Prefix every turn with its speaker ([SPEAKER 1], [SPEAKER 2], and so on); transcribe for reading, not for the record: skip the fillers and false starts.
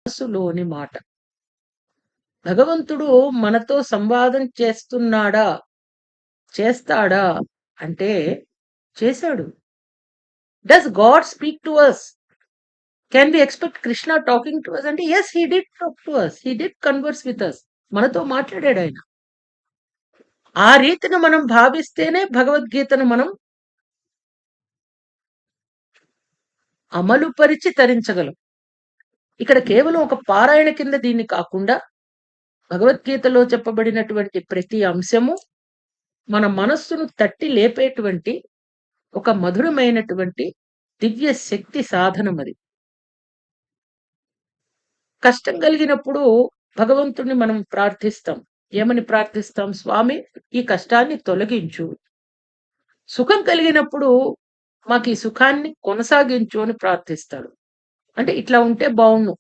[SPEAKER 1] మనసులోని మాట. భగవంతుడు మనతో సంవాదం చేస్తాడా అంటే చేశాడు. Does God speak to us? Can we expect Krishna talking to us అంటే yes he did talk to us. He did converse with us. మనతో మాట్లాడాడాయన. ఆ రీతిన మనం భావిస్తేనే భగవద్గీతను మనం అమలుపరిచి తరించగలం. ఇక్కడ కేవలం ఒక పారాయణ కింద దీన్ని కాకుండా భగవద్గీతలో చెప్పబడినటువంటి ప్రతి అంశము మన మనస్సును తట్టి లేపేటువంటి ఒక మధురమైనటువంటి దివ్య శక్తి సాధనమది. కష్టం కలిగినప్పుడు భగవంతుడిని మనం ప్రార్థిస్తాం. ఏమని ప్రార్థిస్తాం? స్వామి ఈ కష్టాన్ని తొలగించు. సుఖం కలిగినప్పుడు మాకీ సుఖాన్ని కొనసాగించు అని ప్రార్థిస్తాడు. అంటే ఇట్లా ఉంటే బావుండు.